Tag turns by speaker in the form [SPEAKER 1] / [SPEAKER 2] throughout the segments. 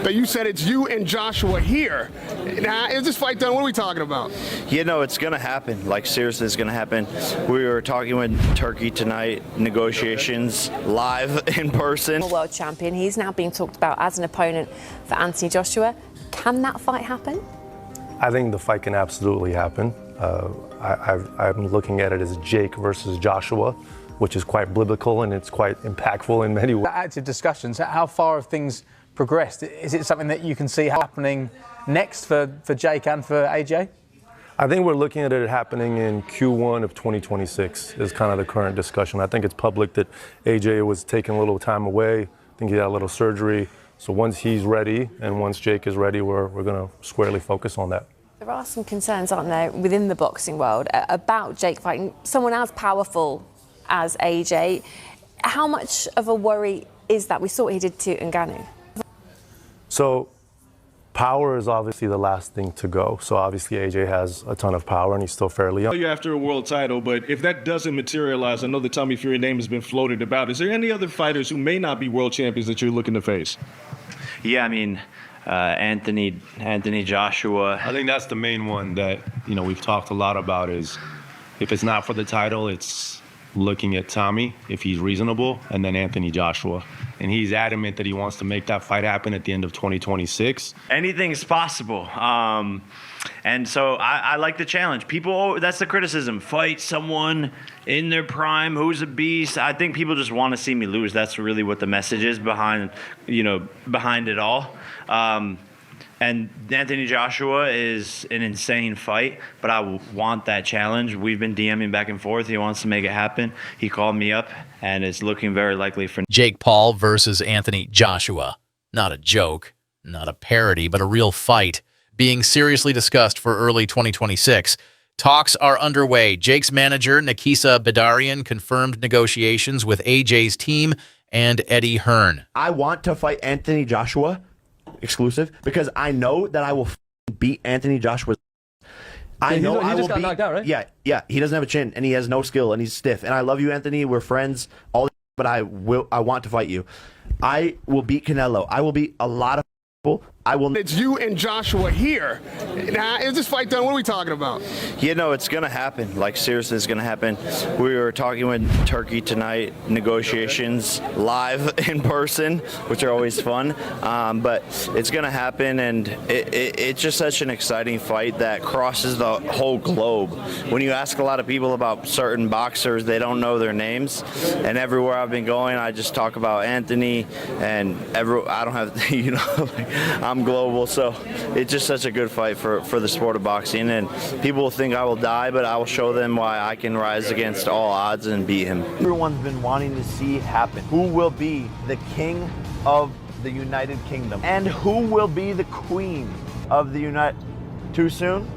[SPEAKER 1] that you said it's you and Joshua here. Now, is this fight done? What are we talking about?
[SPEAKER 2] You know, it's going to happen. Like, seriously, it's going to happen. We were talking with Turkey tonight, negotiations live in person.
[SPEAKER 3] World champion, he's now being talked about as an opponent for Anthony Joshua. Can that fight happen?
[SPEAKER 4] I think the fight can absolutely happen. I'm looking at it as Jake versus Joshua, which is quite biblical and it's quite impactful in many ways.
[SPEAKER 5] Active discussions, how far have things progressed? Is it something that you can see happening next for Jake and for AJ?
[SPEAKER 4] I think we're looking at it happening in Q1 of 2026 is kind of the current discussion. I think it's public that AJ was taking a little time away. I think he had a little surgery. So once he's ready and once Jake is ready, we're going to squarely focus on that.
[SPEAKER 3] There are some concerns, aren't there, within the boxing world about Jake fighting someone as powerful as AJ. How much of a worry is that? We saw what he did to Ngannou.
[SPEAKER 4] So power is obviously the last thing to go. So obviously AJ has a ton of power and he's still fairly young.
[SPEAKER 6] You're after a world title, but if that doesn't materialize, I know the Tommy Fury name has been floated about. Is there any other fighters who may not be world champions that you're looking to face?
[SPEAKER 2] Yeah, I mean, Anthony Joshua.
[SPEAKER 7] I think that's the main one that, you know, we've talked a lot about is if it's not for the title, it's looking at Tommy, if he's reasonable, and then Anthony Joshua. And he's adamant that he wants to make that fight happen at the end of 2026.
[SPEAKER 2] Anything's possible. And so I like the challenge. People, that's the criticism. Fight someone in their prime who's a beast. I think people just want to see me lose. That's really what the message is behind it all. And Anthony Joshua is an insane fight, but I want that challenge. We've been DMing back and forth. He wants to make it happen. He called me up, and it's looking very likely for
[SPEAKER 8] JakePaul versus Anthony Joshua. Not a joke, not a parody, but a real fight being seriously discussed for early 2026. Talks are underway. Jake's manager, Nakisa Bedarian, confirmed negotiations with AJ's team and Eddie Hearn.
[SPEAKER 9] I want to fight Anthony Joshua exclusive because I know that I will beat Anthony Joshua. I know I will beat. Knocked out, right? Yeah. He doesn't have a chin and he has no skill and he's stiff. And I love you, Anthony. We're friends. But I want to fight you. I will beat Canelo. I will beat a lot of people.
[SPEAKER 1] It's you and Joshua here. Now, is this fight done? What are we talking about?
[SPEAKER 2] You know, it's going to happen. Like, seriously, it's going to happen. We were talking with Turkey tonight, negotiations live in person, which are always fun. But it's going to happen, and it's just such an exciting fight that crosses the whole globe. When you ask a lot of people about certain boxers, they don't know their names. And everywhere I've been going, I just talk about Anthony, and I don't have, you know, I'm global, so it's just such a good fight for the sport of boxing, and people will think I will die, but I will show them why I can rise against all odds and beat him.
[SPEAKER 9] Everyone's been wanting to see happen. Who will be the king of the United Kingdom? And who will be the queen of the United... Too soon?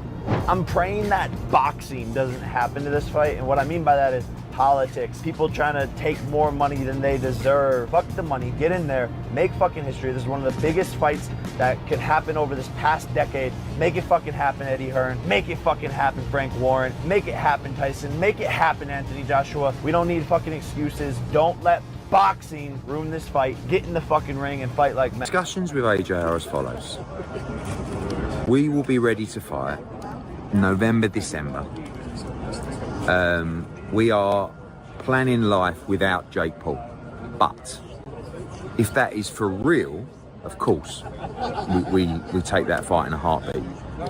[SPEAKER 9] I'm praying that boxing doesn't happen to this fight, and what I mean by that is politics, people trying to take more money than they deserve. Fuck the money, get in there, make fucking history. This is one of the biggest fights that could happen over this past decade. Make it fucking happen, Eddie Hearn. Make it fucking happen, Frank Warren. Make it happen, Tyson. Make it happen, Anthony Joshua. We don't need fucking excuses. Don't let boxing ruin this fight. Get in the fucking ring and fight like men.
[SPEAKER 10] Discussions with AJ are as follows. We will be ready to fight November, December. We are planning life without JakePaul. But if that is for real, of course, we take that fight in a heartbeat.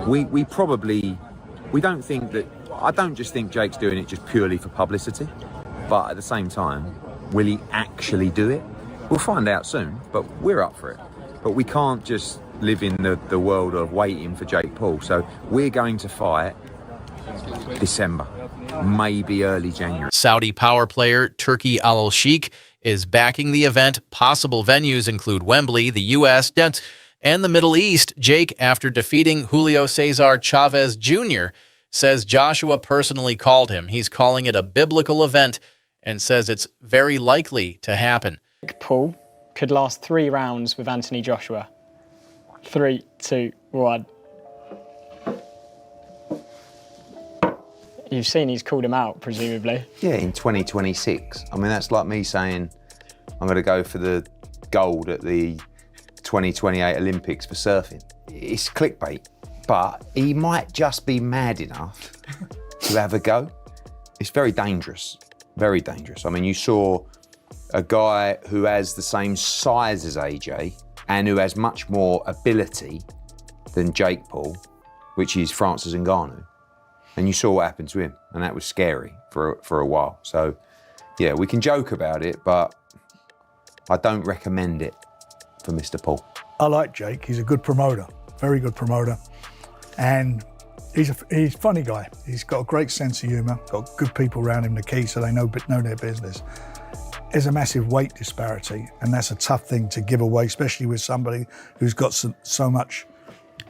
[SPEAKER 10] We don't think that, I don't just think Jake's doing it just purely for publicity, but at the same time, will he actually do it? We'll find out soon, but we're up for it. But we can't just live in the world of waiting for JakePaul. So we're going to fight December, maybe early January.
[SPEAKER 8] Saudi power player TurkiAlalshikh is backing the event. Possible venues include Wembley, the U.S., and the Middle East. Jake, after defeating Julio Cesar Chavez Jr., says Joshua personally called him. He's calling it a biblical event and says it's very likely to happen.
[SPEAKER 11] JakePaul could last 3 rounds with Anthony Joshua. 3, 2, 1. You've seen he's called him out, presumably.
[SPEAKER 10] Yeah, in 2026. I mean, that's like me saying I'm going to go for the gold at the 2028 Olympics for surfing. It's clickbait, but he might just be mad enough to have a go. It's very dangerous, very dangerous. I mean, you saw a guy who has the same size as AJ and who has much more ability than JakePaul, which is Francis Ngannou. And you saw what happened to him, and that was scary for a while. So, yeah, we can joke about it, but I don't recommend it for Mr. Paul.
[SPEAKER 12] I like Jake. He's a good promoter, very good promoter. And he's a funny guy. He's got a great sense of humour, got good people around him, the key, so they know their business. There's a massive weight disparity, and that's a tough thing to give away, especially with somebody who's got so much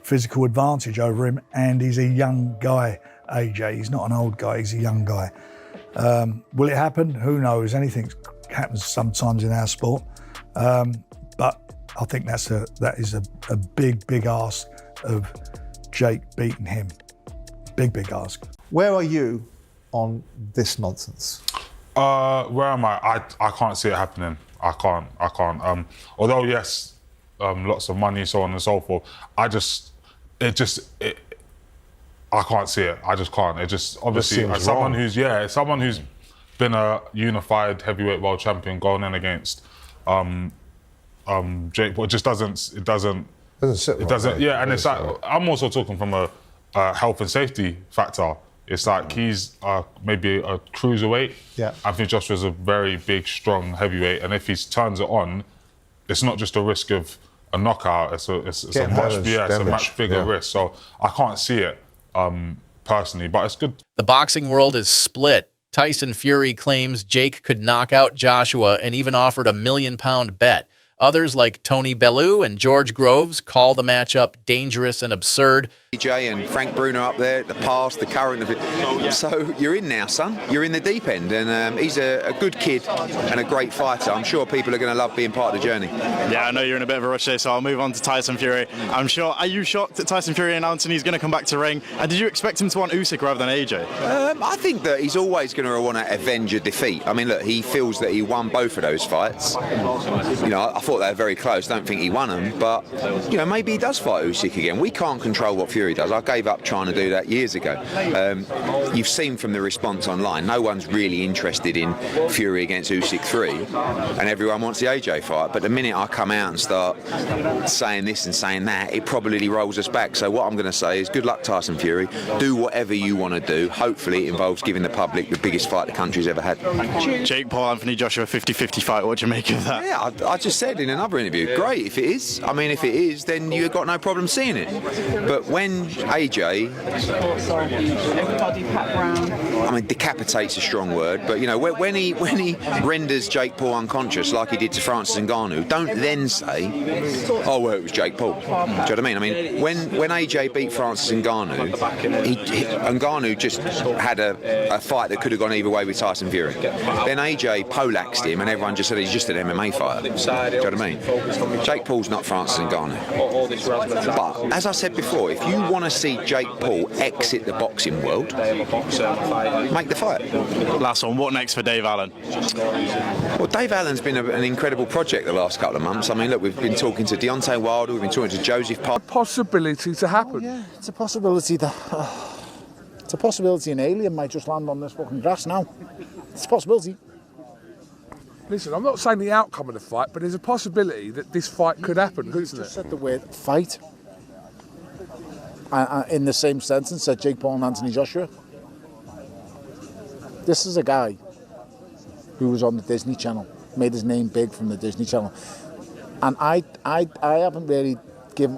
[SPEAKER 12] physical advantage over him, and he's a young guy, AJ. He's not an old guy, he's a young guy. Will it happen? Who knows? Anything happens sometimes in our sport. But I think that is a big ask of Jake beating him. Big ask.
[SPEAKER 13] Where are you on this nonsense?
[SPEAKER 14] Where am I? I can't see it happening. I can't. Although yes, lots of money, so on and so forth. I can't see it. I just can't. It just obviously as someone who's been a unified heavyweight world champion going in against Jake, but it just doesn't sit right. Yeah, and it's like I'm also talking from a health and safety factor. It's like he's maybe a cruiserweight.
[SPEAKER 13] Yeah.
[SPEAKER 14] Anthony Joshua's a very big, strong heavyweight, and if he turns it on, it's not just a risk of a knockout. It's a much bigger risk. So I can't see it personally, but it's good.
[SPEAKER 8] The boxing world is split. Tyson Fury claims Jake could knock out Joshua and even offered $1 million bet. Others, like Tony Bellew and George Groves, call the matchup dangerous and absurd.
[SPEAKER 10] AJ and Frank Bruno up there, the past, the current of it. So you're in now, son. You're in the deep end, and he's a good kid and a great fighter. I'm sure people are going to love being part of the journey.
[SPEAKER 15] Yeah, I know you're in a bit of a rush here, so I'll move on to Tyson Fury. Are you shocked that Tyson Fury announced he's going to come back to ring? And did you expect him to want Usyk rather than AJ?
[SPEAKER 10] I think that he's always going to want to avenge a defeat. I mean, look, he feels that he won both of those fights. You know, I thought they were very close. Don't think he won them, but you know, maybe he does fight Usyk again. We can't control what Fury does. I gave up trying to do that years ago. You've seen from the response online, no one's really interested in Fury against Usyk 3, and everyone wants the AJ fight. But the minute I come out and start saying this and saying that, it probably rolls us back. So what I'm going to say is, good luck, Tyson Fury. Do whatever you want to do. Hopefully, it involves giving the public the biggest fight the country's ever had.
[SPEAKER 15] JakePaul, AnthonyJoshua 50-50 fight. What do you make of that?
[SPEAKER 10] Yeah, I just said in another interview, great if it is. I mean, if it is, then you've got no problem seeing it. But when AJ, I mean, decapitate's a strong word, but you know, when he renders JakePaul unconscious like he did to Francis Ngannou, don't then say, oh well, it was JakePaul. Do you know what I mean? I mean, when AJ beat Francis Ngannou, Ngannou just had a fight that could have gone either way with Tyson Fury. Then AJ poleaxed him, and everyone just said he's just an MMA fighter. Do you know what I mean? JakePaul's not Francis Ngannou. But as I said before, if you want to see JakePaul exit the boxing world, make the fight.
[SPEAKER 15] Last one, what next for Dave Allen?
[SPEAKER 10] Well, Dave Allen's been an incredible project the last couple of months. I mean, look, we've been talking to Deontay Wilder, we've been talking to Joseph Parker.
[SPEAKER 16] Possibility to happen.
[SPEAKER 13] Oh, yeah, it's a possibility that it's a possibility an alien might just land on this fucking grass now. It's a possibility.
[SPEAKER 16] Listen, I'm not saying the outcome of the fight, but there's a possibility that this fight could happen, isn't it?
[SPEAKER 13] You just said the word fight. In the same sentence, said JakePaul and Anthony Joshua. This is a guy who was on the Disney Channel, made his name big from the Disney Channel. And I haven't really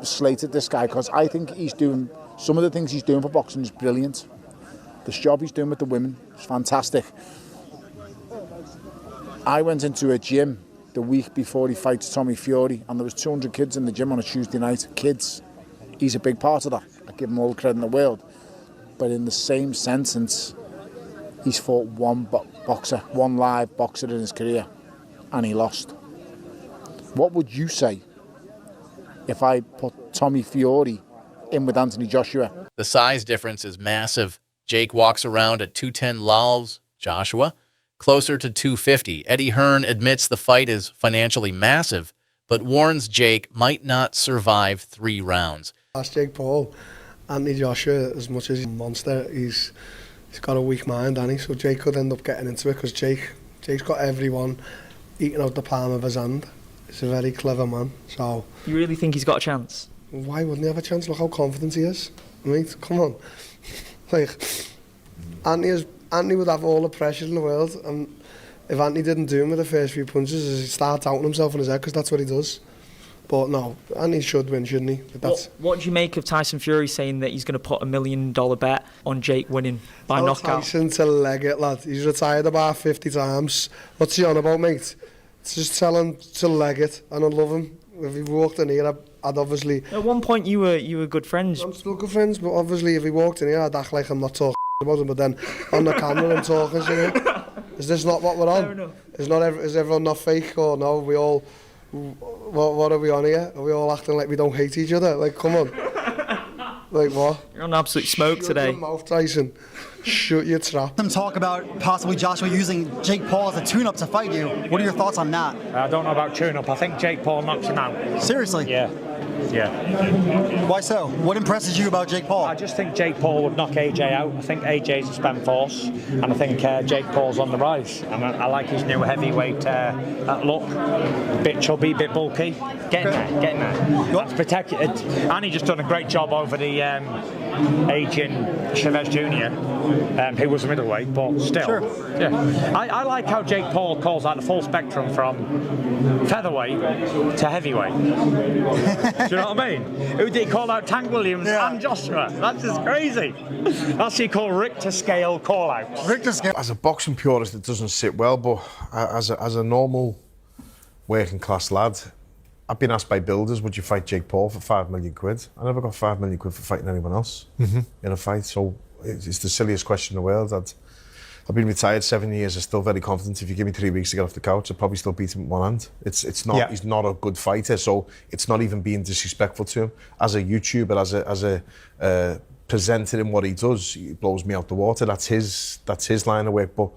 [SPEAKER 13] slated this guy because I think he's doing, some of the things he's doing for boxing is brilliant. This job he's doing with the women is fantastic. I went into a gym the week before he fights Tommy Fury, and there was 200 kids in the gym on a Tuesday night. Kids, he's a big part of that. I give him all the credit in the world. But in the same sentence, he's fought one live boxer in his career, and he lost. What would you say if I put Tommy Fury in with Anthony Joshua?
[SPEAKER 8] The size difference is massive. Jake walks around at 210 lols, Joshua closer to 250. Eddie Hearn admits the fight is financially massive, but warns Jake might not survive 3 rounds.
[SPEAKER 17] That's JakePaul. AnthonyJoshua, as much as he's a monster, he's got a weak mind, hasn't he? So Jake could end up getting into it because Jake's got everyone eating out the palm of his hand. He's a very clever man. So
[SPEAKER 18] you really think he's got a chance?
[SPEAKER 17] Why wouldn't he have a chance? Look how confident he is. I mean, come on. Like, Anthony would have all the pressure in the world, and if Anthony didn't do him with the first few punches, he'd start doubting himself in his head, because that's what he does. But no, Anthony should win, shouldn't he? But
[SPEAKER 18] what do you make of Tyson Fury saying that he's going to put $1 million bet on Jake winning by knockout?
[SPEAKER 17] Tyson to leg it, lad. He's retired about 50 times. What's he on about, mate? Just tell him to leg it, and I'd love him. If he walked in here, I'd obviously...
[SPEAKER 18] At one point, you were good friends.
[SPEAKER 17] I'm still good friends, but obviously if he walked in here, I'd act like I'm not talking about him, but then on the camera I'm talking to him. Is this not what we're on? Fair enough. Is everyone not fake, or no? We all... What are we on here? Are we all acting like we don't hate each other? Like, come on. Like, what?
[SPEAKER 18] You're on absolute smoke today.
[SPEAKER 17] Shut your mouth, Tyson. Shut your trap.
[SPEAKER 19] Some talk about possibly Joshua using JakePaul as a tune-up to fight you. What are your thoughts on that?
[SPEAKER 20] I don't know about tune-up. I think JakePaul knocks him out.
[SPEAKER 19] Seriously?
[SPEAKER 20] Yeah.
[SPEAKER 19] Why so? What impresses you about JakePaul?
[SPEAKER 20] I just think JakePaul would knock AJ out. I think AJ's a spent force, and I think JakePaul's on the rise. And I like his new heavyweight look. Bit chubby, bit bulky. Getting there. That's protected. And he just done a great job over the aging Chavez Jr., who was a middleweight, but still.
[SPEAKER 19] Sure.
[SPEAKER 20] Yeah. I like how JakePaul calls out the full spectrum from featherweight to heavyweight. Do you know what I mean? Who did he call out? Tank Williams and Joshua. That's just crazy. That's what you call Richter scale call-outs.
[SPEAKER 19] Richter scale.
[SPEAKER 21] As a boxing purist, it doesn't sit well, but as a normal working class lad, I've been asked by builders, would you fight JakePaul for £5 million? I never got £5 million for fighting anyone else in a fight, so it's the silliest question in the world. I've been retired 7 years. I'm still very confident. If you give me 3 weeks to get off the couch, I'll probably still beat him with one hand. It's not. He's not a good fighter, so it's not even being disrespectful to him. As a YouTuber, as a presenter in what he does, he blows me out the water. That's his line of work. But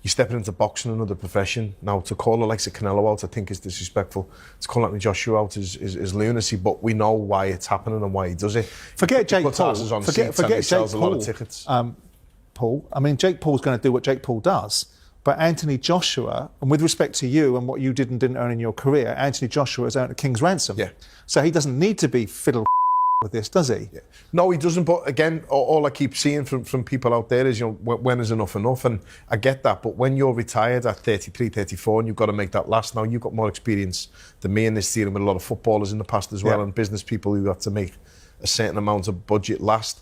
[SPEAKER 21] you're stepping into boxing, another profession. Now, to call it like Canelo out, I think is disrespectful. To call AnthonyJoshua out is lunacy. But we know why it's happening and why he does it.
[SPEAKER 22] Forget JakePaul. Forget
[SPEAKER 21] sells a lot of tickets.
[SPEAKER 22] Paul. I mean, JakePaul's going to do what JakePaul does, but AnthonyJoshua, and with respect to you and what you did and didn't earn in your career, AnthonyJoshua has earned a king's ransom.
[SPEAKER 21] Yeah.
[SPEAKER 22] So he doesn't need to be fiddle with this, does he?
[SPEAKER 21] Yeah. No, he doesn't. But again, all I keep seeing from people out there is, when is enough enough? And I get that. But when you're retired at 33, 34, and you've got to make that last, now you've got more experience than me in this, dealing with a lot of footballers in the past as well, and business people who have to make a certain amount of budget last.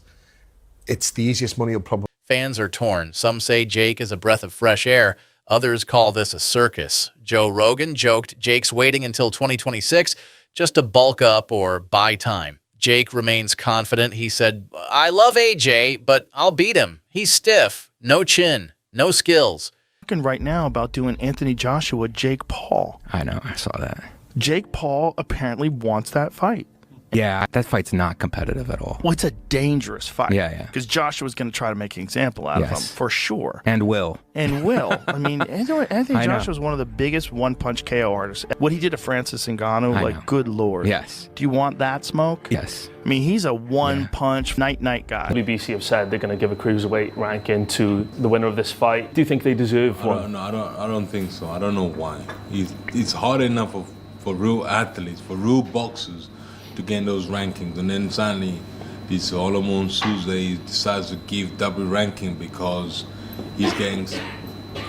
[SPEAKER 21] It's the easiest money you'll probably...
[SPEAKER 8] Fans are torn. Some say Jake is a breath of fresh air. Others call this a circus. Joe Rogan joked Jake's waiting until 2026 just to bulk up or buy time. Jake remains confident. He said, I love AJ, but I'll beat him. He's stiff, no chin, no skills.
[SPEAKER 23] Talking right now about doing AnthonyJoshua, JakePaul.
[SPEAKER 24] I know, I saw that.
[SPEAKER 23] JakePaul apparently wants that fight.
[SPEAKER 24] Yeah, that fight's not competitive at all.
[SPEAKER 23] Well, it's a dangerous fight.
[SPEAKER 24] Yeah.
[SPEAKER 23] Because Joshua's going to try to make an example out of him, for sure.
[SPEAKER 24] And will.
[SPEAKER 23] I mean, AnthonyJoshua is one of the biggest one-punch KO artists. What he did to Francis Ngannou, good lord.
[SPEAKER 24] Yes.
[SPEAKER 23] Do you want that smoke?
[SPEAKER 24] Yes.
[SPEAKER 23] I mean, he's a one-punch, night-night guy.
[SPEAKER 25] WBC have said they're going to give a cruiserweight ranking to the winner of this fight. Do you think they deserve one?
[SPEAKER 26] No, I don't think so. I don't know why. It's hard enough for real athletes, for real boxers, to gain those rankings, and then suddenly this Solomon Tuesday decides to give double ranking because he's getting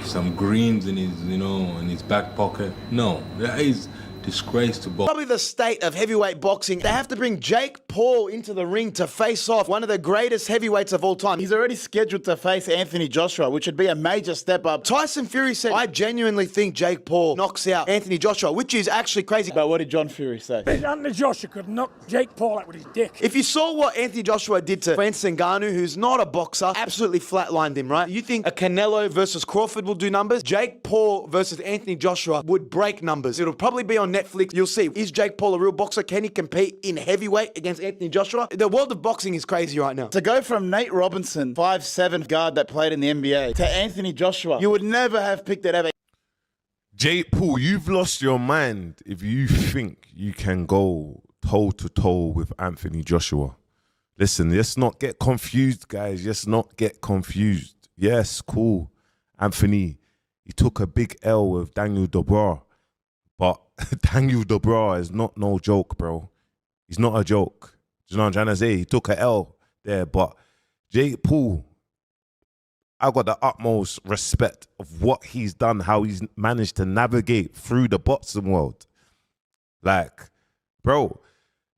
[SPEAKER 26] some greens in his, in his back pocket. No, that is disgrace to boxing.
[SPEAKER 27] Probably the state of heavyweight boxing. They have to bring JakePaul into the ring to face off one of the greatest heavyweights of all time. He's already scheduled to face AnthonyJoshua, which would be a major step up. Tyson Fury said, I genuinely think JakePaul knocks out AnthonyJoshua, which is actually crazy. But what did John Fury say?
[SPEAKER 28] AnthonyJoshua could knock JakePaul out with his dick.
[SPEAKER 27] If you saw what AnthonyJoshua did to Francis Ngannou, who's not a boxer, absolutely flatlined him, right? You think a Canelo versus Crawford will do numbers? JakePaul versus AnthonyJoshua would break numbers. It'll probably be on Netflix. You'll see. Is JakePaul a real boxer? Can he compete in heavyweight against AnthonyJoshua? The world of boxing is crazy right now. To go from Nate Robinson, 5'7" guard that played in the NBA, to AnthonyJoshua, you would never have picked that ever.
[SPEAKER 1] Jake Paul, you've lost your mind if you think you can go toe-to-toe with Anthony Joshua. Listen, let's not get confused, guys. Let's not get confused. Yes, cool. Anthony, he took a big L with Daniel Dubois. But Daniel Dubois is not no joke, bro. He's not a joke. Do you know what I'm trying to say? He took a L there. But Jake Paul, I got the utmost respect of what he's done, how he's managed to navigate through the boxing world. Like, bro,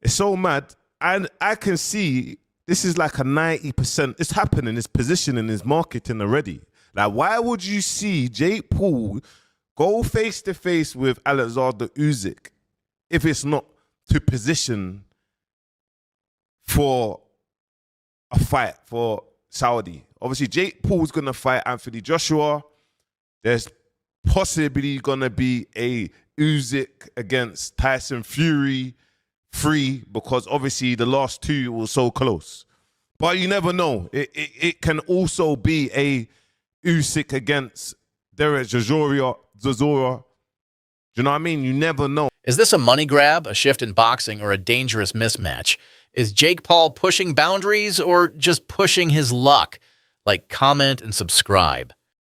[SPEAKER 1] it's so mad. And I can see this is like a 90%. It's happening. It's positioning, it's marketing already. Like, why would you see Jake Paul go face-to-face with Alexander Usyk if it's not to position for a fight for Saudi? Obviously, Jake Paul's going to fight Anthony Joshua. There's possibly going to be a Usyk against Tyson Fury 3 because obviously the last two were so close. But you never know. It can also be a Usyk against Derek Chisora. Do you know what I mean? You never know.
[SPEAKER 8] Is this a money grab, a shift in boxing, or a dangerous mismatch? Is Jake Paul pushing boundaries or just pushing his luck? Like, comment, and subscribe.